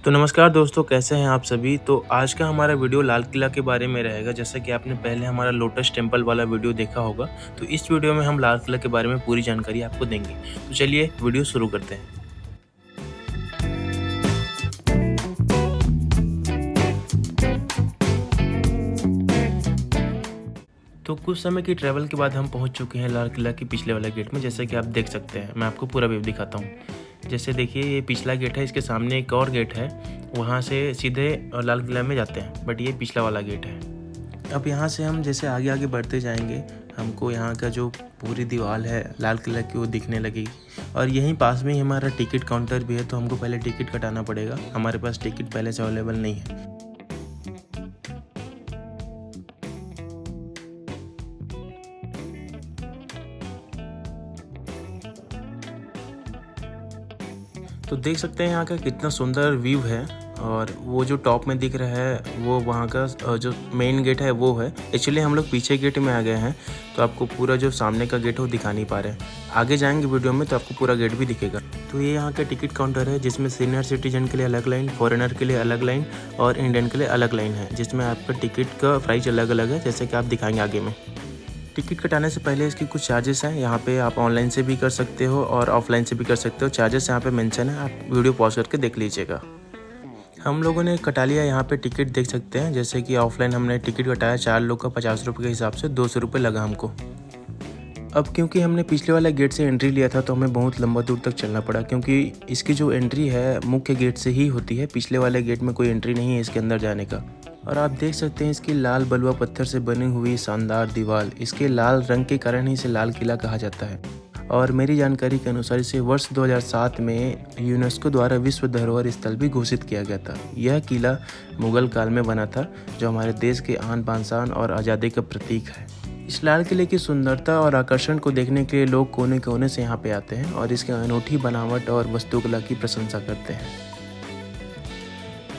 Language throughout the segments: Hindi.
तो नमस्कार दोस्तों, कैसे हैं आप सभी। तो आज का हमारा वीडियो लाल किला के बारे में रहेगा। जैसा कि आपने पहले हमारा लोटस टेम्पल वाला वीडियो देखा होगा, तो इस वीडियो में हम लाल किला के बारे में पूरी जानकारी आपको देंगे। तो चलिए वीडियो शुरू करते हैं। तो कुछ समय की ट्रैवल के बाद हम पहुंच चुके हैं लाल किला के पिछले वाले गेट में। जैसे कि आप देख सकते हैं, मैं आपको पूरा व्यू दिखाता हूं। जैसे देखिए, ये पिछला गेट है, इसके सामने एक और गेट है, वहां से सीधे लाल किला में जाते हैं, बट ये पिछला वाला गेट है। अब यहाँ से हम जैसे आगे आगे बढ़ते जाएंगे, हमको यहाँ का जो पूरी दीवार है लाल किला की वो दिखने लगेगी। और यहीं पास में ही हमारा टिकट काउंटर भी है, तो हमको पहले टिकट कटाना पड़ेगा। हमारे पास टिकट पहले से अवेलेबल नहीं है। तो देख सकते हैं यहाँ का कितना सुंदर व्यू है। और वो जो टॉप में दिख रहा है वो वहाँ का जो मेन गेट है वो है। एक्चुअली हम लोग पीछे गेट में आ गए हैं, तो आपको पूरा जो सामने का गेट है वो दिखा नहीं पा रहे हैं। आगे जाएंगे वीडियो में तो आपको पूरा गेट भी दिखेगा। तो ये यहाँ का टिकट काउंटर है, जिसमें सीनियर सिटीजन के लिए अलग लाइन, फॉरेनर के लिए अलग लाइन और इंडियन के लिए अलग लाइन है, जिसमें आपका टिकट का प्राइस अलग अलग है, जैसे कि आप दिखाएंगे आगे में। टिकट कटाने से पहले इसकी कुछ चार्जेस हैं। यहाँ पे आप ऑनलाइन से भी कर सकते हो और ऑफलाइन से भी कर सकते हो। चार्जेस यहाँ पे मेंशन है, आप वीडियो पॉज करके देख लीजिएगा। हम लोगों ने कटा लिया यहाँ पे टिकट, देख सकते हैं। जैसे कि ऑफलाइन हमने टिकट कटाया 4 लोग का 50 रुपये के हिसाब से, 200 रुपये लगा हमको। अब क्योंकि हमने पिछले वाला गेट से एंट्री लिया था, तो हमें बहुत लंबा दूर तक चलना पड़ा, क्योंकि इसकी जो एंट्री है मुख्य गेट से ही होती है। पिछले वाले गेट में कोई एंट्री नहीं है इसके अंदर जाने का। और आप देख सकते हैं इसकी लाल बलुआ पत्थर से बनी हुई शानदार दीवार, इसके लाल रंग के कारण ही इसे लाल किला कहा जाता है। और मेरी जानकारी के अनुसार इसे वर्ष 2007 में यूनेस्को द्वारा विश्व धरोहर स्थल भी घोषित किया गया था। यह किला मुगल काल में बना था, जो हमारे देश के आन बान शान और आज़ादी का प्रतीक है। इस लाल किले की सुंदरता और आकर्षण को देखने के लिए लोग कोने कोने से यहाँ पे आते हैं और इसकी अनूठी बनावट और वास्तुकला की प्रशंसा करते हैं।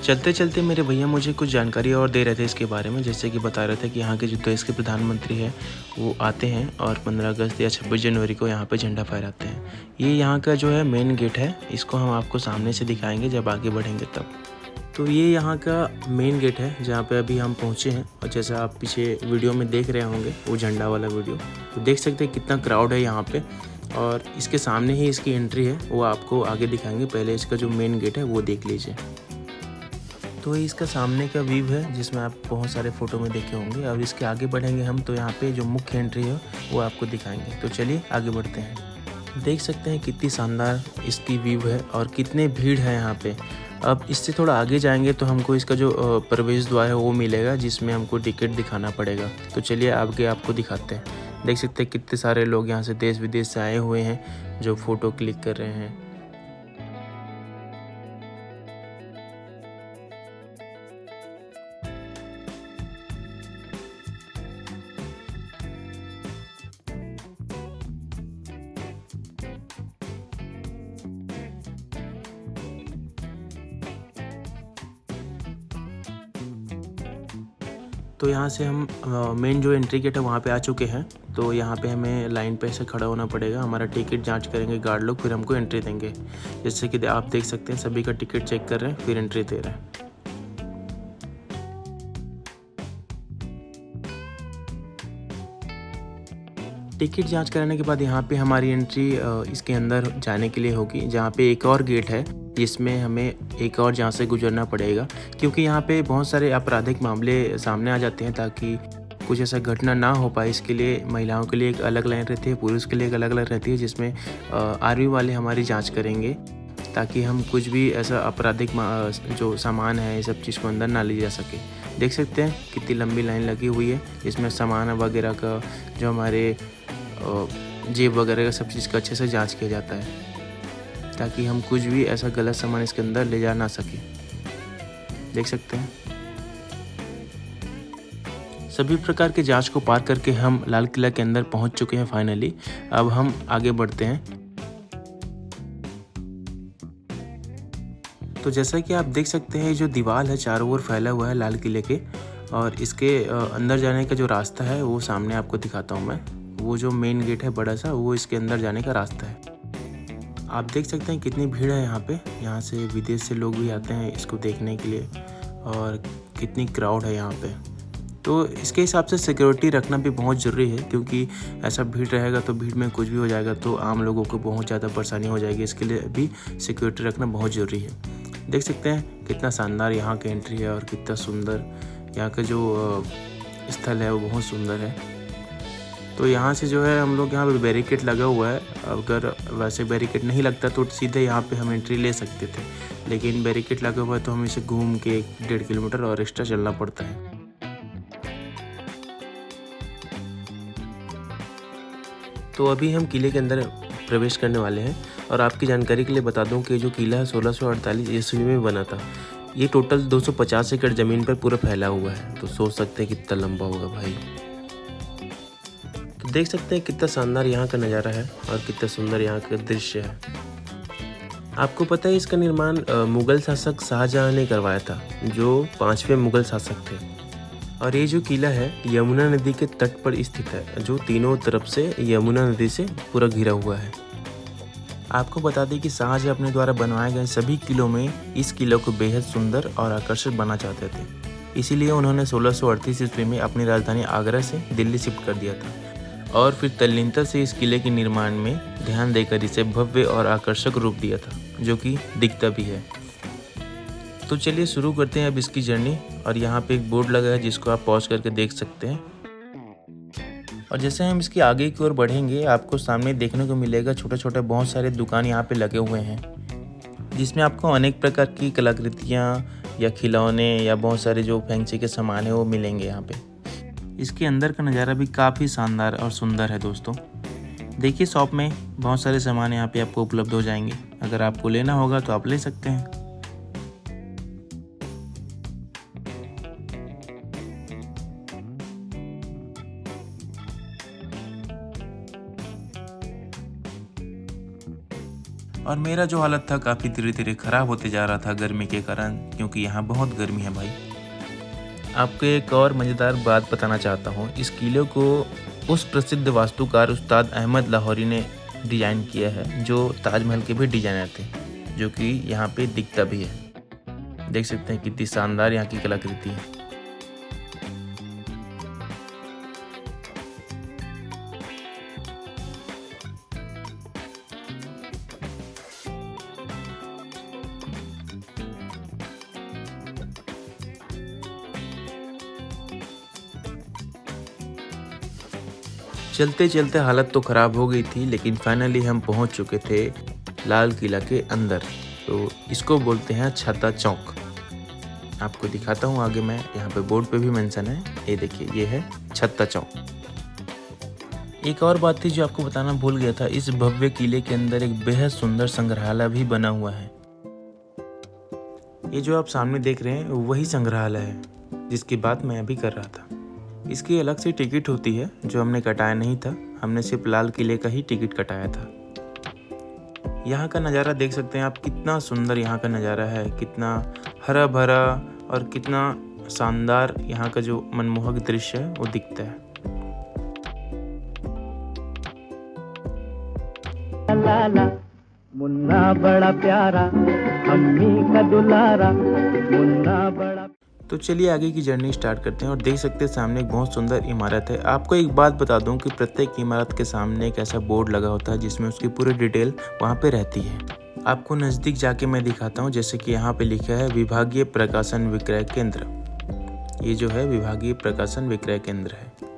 चलते चलते मेरे भैया मुझे कुछ जानकारी और दे रहे थे इसके बारे में। जैसे कि बता रहे थे कि यहाँ के जो देश के प्रधानमंत्री हैं वो आते हैं और 15 अगस्त या 26 जनवरी को यहाँ पे झंडा फहराते हैं। ये यहाँ का जो है मेन गेट है, इसको हम आपको सामने से दिखाएंगे जब आगे बढ़ेंगे तब। तो ये यहाँ का मेन गेट है, जहाँ पे अभी हम पहुँचे हैं। और जैसा आप पीछे वीडियो में देख रहे होंगे वो झंडा वाला वीडियो, तो देख सकते हैं कितना क्राउड है यहाँ पे। और इसके सामने ही इसकी एंट्री है, वो आपको आगे दिखाएंगे। पहले इसका जो मेन गेट है वो देख लीजिए। तो ये इसका सामने का व्यू है, जिसमें आप बहुत सारे फ़ोटो में देखे होंगे। अब इसके आगे बढ़ेंगे हम, तो यहाँ पे जो मुख्य एंट्री है वो आपको दिखाएंगे। तो चलिए आगे बढ़ते हैं। देख सकते हैं कितनी शानदार इसकी व्यू है और कितने भीड़ है यहाँ पे। अब इससे थोड़ा आगे जाएंगे तो हमको इसका जो प्रवेश द्वार है वो मिलेगा, जिसमें हमको टिकट दिखाना पड़ेगा। तो चलिए आगे आपको दिखाते हैं। देख सकते हैं कितने सारे लोग यहाँ से देश विदेश से आए हुए हैं जो फ़ोटो क्लिक कर रहे हैं। तो यहाँ से हम मेन जो एंट्री गेट है वहाँ पे आ चुके हैं। तो यहाँ पे हमें लाइन पे ऐसे खड़ा होना पड़ेगा। हमारा टिकट जांच करेंगे गार्ड लोग, फिर हमको एंट्री देंगे। जैसे कि आप देख सकते हैं सभी का टिकट चेक कर रहे हैं, फिर एंट्री दे रहे हैं। टिकट जांच कराने के बाद यहाँ पे हमारी एंट्री इसके अंदर जाने के लिए होगी, जहाँ पे एक और गेट है जिसमें हमें एक और जहाँ से गुजरना पड़ेगा, क्योंकि यहाँ पे बहुत सारे आपराधिक मामले सामने आ जाते हैं। ताकि कुछ ऐसा घटना ना हो पाए, इसके लिए महिलाओं के लिए एक अलग लाइन रहती है, पुरुष के लिए एक अलग अलग रहती है, जिसमें आर्मी वाले हमारी जाँच करेंगे, ताकि हम कुछ भी ऐसा आपराधिक जो सामान है ये सब चीज़ को अंदर ना ले जा सके। देख सकते हैं कितनी लंबी लाइन लगी हुई है, इसमें सामान वगैरह का, जो हमारे जेब वगैरह का, सब चीज़ का अच्छे से जांच किया जाता है, ताकि हम कुछ भी ऐसा गलत सामान इसके अंदर ले जा ना सके। देख सकते हैं सभी प्रकार के जांच को पार करके हम लाल किला के अंदर पहुंच चुके हैं फाइनली। अब हम आगे बढ़ते हैं। तो जैसा कि आप देख सकते हैं, जो दीवार है चारों ओर फैला हुआ है लाल किले के, और इसके अंदर जाने का जो रास्ता है वो सामने आपको दिखाता हूँ मैं। वो जो मेन गेट है बड़ा सा, वो इसके अंदर जाने का रास्ता है। आप देख सकते हैं कितनी भीड़ है यहाँ पे। यहाँ से विदेश से लोग भी आते हैं इसको देखने के लिए और कितनी क्राउड है यहाँ पे। तो इसके हिसाब से सिक्योरिटी रखना भी बहुत ज़रूरी है, क्योंकि ऐसा भीड़ रहेगा तो भीड़ में कुछ भी हो जाएगा तो आम लोगों को बहुत ज़्यादा परेशानी हो जाएगी। इसके लिए भी सिक्योरिटी रखना बहुत ज़रूरी है। देख सकते हैं कितना शानदार यहाँ की एंट्री है और कितना सुंदर यहाँ का जो स्थल है वो बहुत सुंदर है। तो यहाँ से जो है हम लोग यहाँ पे बैरिकेड लगा हुआ है। अगर वैसे बैरिकेड नहीं लगता तो सीधे यहाँ पे हम एंट्री ले सकते थे, लेकिन बैरिकेड लगा हुआ है तो हमें इसे घूम के 1.5 किलोमीटर और एक्स्ट्रा चलना पड़ता है। तो अभी हम किले के अंदर प्रवेश करने वाले हैं और आपकी जानकारी के लिए बता दूं कि जो किला है 1648 ईस्वी में बना था। ये टोटल 250 एकड़ ज़मीन पर पूरा फैला हुआ है, तो सोच सकते हैं कितना लंबा होगा भाई। तो देख सकते हैं कितना शानदार यहाँ का नज़ारा है और कितना सुंदर यहाँ का दृश्य है। आपको पता है इसका निर्माण मुग़ल शासक शाहजहाँ ने करवाया था, जो 5वें मुग़ल शासक थे। और ये जो किला है यमुना नदी के तट पर स्थित है, जो तीनों तरफ से यमुना नदी से पूरा घिरा हुआ है। आपको बता दें कि शाहजहाँ अपने द्वारा बनवाए गए सभी किलों में इस किले को बेहद सुंदर और आकर्षक बनाना चाहते थे। इसीलिए उन्होंने 1638 ईस्वी में अपनी राजधानी आगरा से दिल्ली शिफ्ट कर दिया था और फिर तल्लीनता से इस किले के निर्माण में ध्यान देकर इसे भव्य और आकर्षक रूप दिया था, जो कि दिखता भी है। तो चलिए शुरू करते हैं अब इसकी जर्नी। और यहाँ पे एक बोर्ड लगा है जिसको आप पॉज करके देख सकते हैं। और जैसे हम इसके आगे की ओर बढ़ेंगे आपको सामने देखने को मिलेगा छोटे छोटे बहुत सारे दुकान यहाँ पे लगे हुए हैं, जिसमें आपको अनेक प्रकार की कलाकृतियाँ या खिलौने या बहुत सारे जो फैंसी के सामान है वो मिलेंगे यहाँ पे। इसके अंदर का नज़ारा भी काफ़ी शानदार और सुंदर है दोस्तों। देखिए शॉप में बहुत सारे सामान यहाँ पे आपको उपलब्ध हो जाएंगे। अगर आपको लेना होगा तो आप ले सकते हैं। और मेरा जो हालत था काफ़ी धीरे धीरे ख़राब होते जा रहा था गर्मी के कारण, क्योंकि यहाँ बहुत गर्मी है भाई। आपको एक और मज़ेदार बात बताना चाहता हूँ। इस किले को उस प्रसिद्ध वास्तुकार उस्ताद अहमद लाहौरी ने डिज़ाइन किया है, जो ताजमहल के भी डिज़ाइनर थे, जो कि यहाँ पे दिखता भी है। देख सकते हैं कितनी शानदार यहाँ की कलाकृति है। चलते चलते हालत तो ख़राब हो गई थी, लेकिन फाइनली हम पहुंच चुके थे लाल किला के अंदर। तो इसको बोलते हैं छत्ता चौक। आपको दिखाता हूं आगे मैं, यहाँ पे बोर्ड पे भी मेंशन है। ये देखिए, ये है छत्ता चौक। एक और बात थी जो आपको बताना भूल गया था, इस भव्य किले के अंदर एक बेहद सुंदर संग्रहालय भी बना हुआ है। ये जो आप सामने देख रहे हैं वही संग्रहालय है जिसकी बात मैं अभी कर रहा था। इसकी अलग से टिकट होती है जो हमने कटाया नहीं था, हमने सिर्फ लाल किले का ही टिकट कटाया था। यहाँ का नज़ारा देख सकते हैं आप, कितना सुंदर यहाँ का नज़ारा है, कितना हरा भरा और कितना शानदार यहाँ का जो मनमोहक दृश्य है वो दिखता है। लाला मुन्ना बड़ा प्यारा, अम्मी का दुलारा, मुन्ना बड़ा। तो चलिए आगे की जर्नी स्टार्ट करते हैं। और देख सकते हैं सामने एक बहुत सुंदर इमारत है। आपको एक बात बता दूं कि प्रत्येक इमारत के सामने एक ऐसा बोर्ड लगा होता है जिसमें उसकी पूरी डिटेल वहां पे रहती है। आपको नज़दीक जाके मैं दिखाता हूं। जैसे कि यहाँ पे लिखा है विभागीय प्रकाशन विक्रय केंद्र। ये जो है विभागीय प्रकाशन विक्रय केंद्र है।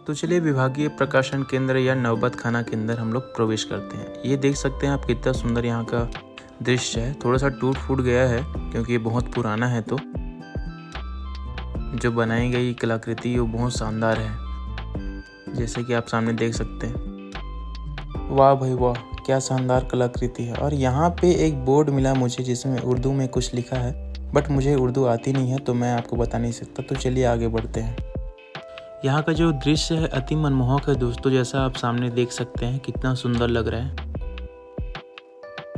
तो चलिए विभागीय प्रकाशन केंद्र या नवबत खाना के अंदर हम लोग प्रवेश करते हैं। ये देख सकते हैं आप कितना सुंदर यहाँ का दृश्य है। थोड़ा सा टूट फूट गया है क्योंकि ये बहुत पुराना है, तो जो बनाई गई कलाकृति वो बहुत शानदार है, जैसे कि आप सामने देख सकते हैं। वाह भाई वाह, क्या शानदार कलाकृति है। और यहाँ पे एक बोर्ड मिला मुझे जिसमें उर्दू में कुछ लिखा है, बट मुझे उर्दू आती नहीं है तो मैं आपको बता नहीं सकता। तो चलिए आगे बढ़ते हैं। यहाँ का जो दृश्य है अति मनमोहक है दोस्तों, जैसा आप सामने देख सकते हैं कितना सुंदर लग रहा है।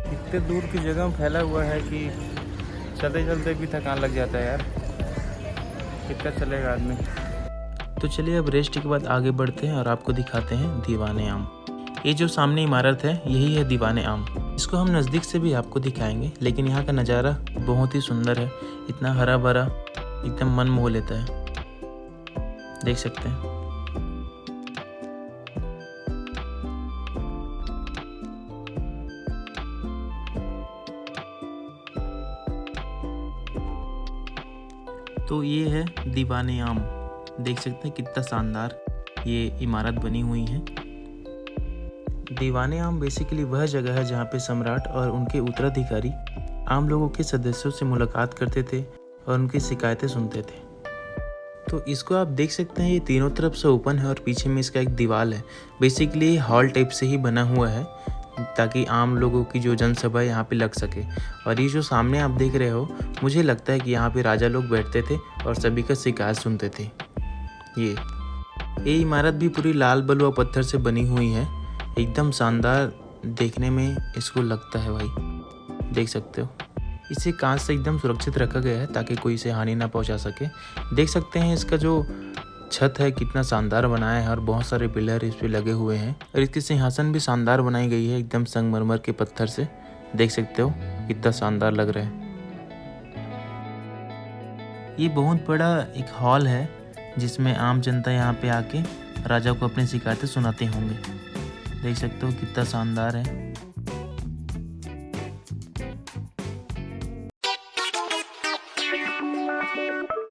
इतने दूर की जगह में फैला हुआ है कि चलते चलते भी थकान लग जाता है यार, कितना चलेगा आदमी। तो चलिए अब रेस्ट के बाद आगे बढ़ते हैं और आपको दिखाते हैं दीवाने आम। ये जो सामने इमारत है यही है दीवाने आम। इसको हम नज़दीक से भी आपको दिखाएंगे, लेकिन यहाँ का नज़ारा बहुत ही सुंदर है। इतना हरा भरा, एकदम मन मोह लेता है, देख सकते हैं। तो ये है दीवाने आम, देख सकते हैं कितना शानदार ये इमारत बनी हुई है। दीवाने आम बेसिकली वह जगह है जहाँ पे सम्राट और उनके उत्तराधिकारी आम लोगों के सदस्यों से मुलाकात करते थे और उनकी शिकायतें सुनते थे। तो इसको आप देख सकते हैं, ये तीनों तरफ से ओपन है और पीछे में इसका एक दीवार है। बेसिकली हॉल टाइप से ही बना हुआ है ताकि आम लोगों की जो जनसभा यहाँ पे लग सके। और ये जो सामने आप देख रहे हो, मुझे लगता है कि यहाँ पे राजा लोग बैठते थे और सभी का शिकायत सुनते थे। ये इमारत भी पूरी लाल बलुआ पत्थर से बनी हुई है, एकदम शानदार देखने में इसको लगता है भाई, देख सकते हो। इसे कांच से एकदम सुरक्षित रखा गया है ताकि कोई इसे हानि ना पहुंचा सके। देख सकते हैं इसका जो छत है कितना शानदार बनाया है और बहुत सारे पिलर इस पे लगे हुए हैं। और इसकी सिंहासन भी शानदार बनाई गई है, एकदम संगमरमर के पत्थर से, देख सकते हो कितना शानदार लग रहा है। ये बहुत बड़ा एक हॉल है जिसमें आम जनता यहाँ पे आके राजा को अपनी शिकायतें सुनाते होंगे। देख सकते हो कितना शानदार है।